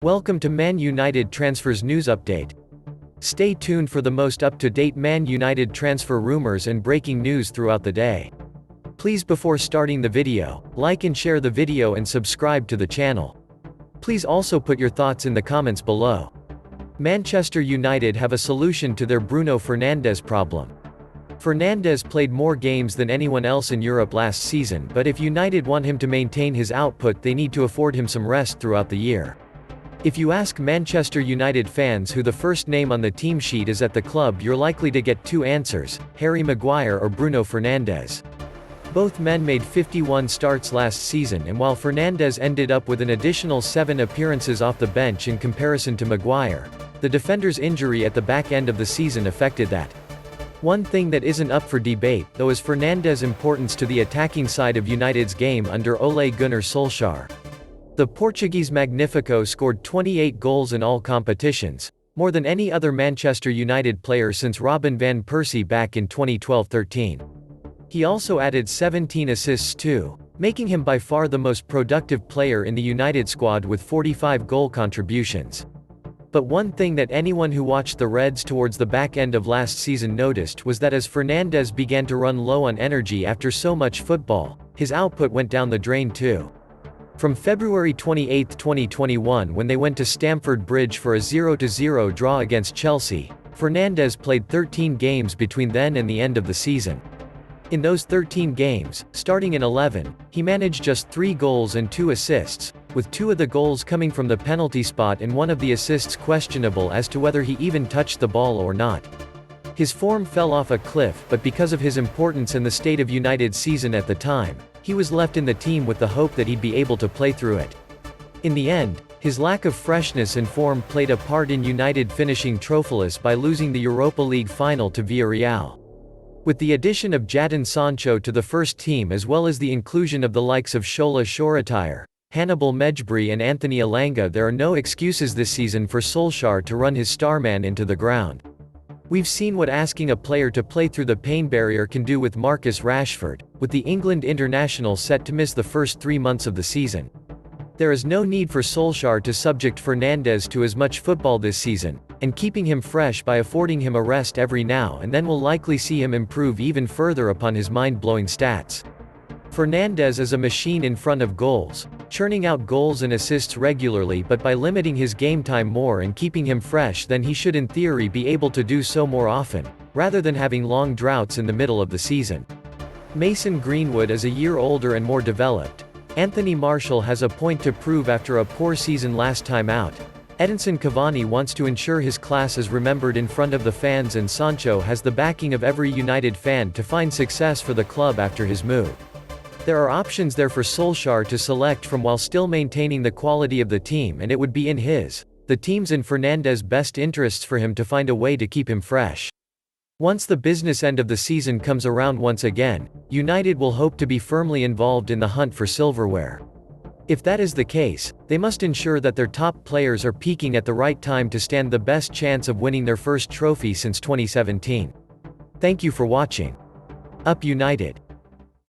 Welcome to Man United Transfers News Update. Stay tuned for the most up-to-date Man United transfer rumors and breaking news throughout the day. Please, before starting the video, like and share the video and subscribe to the channel. Please also put your thoughts in the comments below. Manchester United have a solution to their Bruno Fernandes problem. Fernandes played more games than anyone else in Europe last season, but if United want him to maintain his output, they need to afford him some rest throughout the year. If you ask Manchester United fans who the first name on the team sheet is at the club, you're likely to get two answers: Harry Maguire or Bruno Fernandes. Both men made 51 starts last season, and while Fernandes ended up with an additional 7 appearances off the bench in comparison to Maguire, the defender's injury at the back end of the season affected that. One thing that isn't up for debate, though, is Fernandes' importance to the attacking side of United's game under Ole Gunnar Solskjaer. The Portuguese Magnifico scored 28 goals in all competitions, more than any other Manchester United player since Robin van Persie back in 2012-13. He also added 17 assists too, making him by far the most productive player in the United squad with 45 goal contributions. But one thing that anyone who watched the Reds towards the back end of last season noticed was that as Fernandes began to run low on energy after so much football, his output went down the drain too. From February 28, 2021, when they went to Stamford Bridge for a 0-0 draw against Chelsea, Fernandes played 13 games between then and the end of the season. In those 13 games, starting in 11, he managed just 3 goals and 2 assists, with 2 of the goals coming from the penalty spot and 1 of the assists questionable as to whether he even touched the ball or not. His form fell off a cliff, but because of his importance and the state of United's season at the time, he was left in the team with the hope that he'd be able to play through it. In the end, his lack of freshness and form played a part in United finishing trophyless by losing the Europa League final to Villarreal. With the addition of Jadon Sancho to the first team, as well as the inclusion of the likes of Shola Shoretire, Hannibal Mejbri and Anthony Elanga, there are no excuses this season for Solskjaer to run his starman into the ground. We've seen what asking a player to play through the pain barrier can do with Marcus Rashford, with the England international set to miss the first 3 months of the season. There is no need for Solskjaer to subject Fernandes to as much football this season, and keeping him fresh by affording him a rest every now and then will likely see him improve even further upon his mind-blowing stats. Fernandes is a machine in front of goals, churning out goals and assists regularly, but by limiting his game time more and keeping him fresh, then he should in theory be able to do so more often, rather than having long droughts in the middle of the season. Mason Greenwood is a year older and more developed. Anthony Martial has a point to prove after a poor season last time out. Edinson Cavani wants to ensure his class is remembered in front of the fans, and Sancho has the backing of every United fan to find success for the club after his move. There are options there for Solskjaer to select from while still maintaining the quality of the team, and it would be in the team's and Fernandes' best interests for him to find a way to keep him fresh. Once the business end of the season comes around once again, United will hope to be firmly involved in the hunt for silverware. If that is the case, they must ensure that their top players are peaking at the right time to stand the best chance of winning their first trophy since 2017. Thank you for watching. Up United!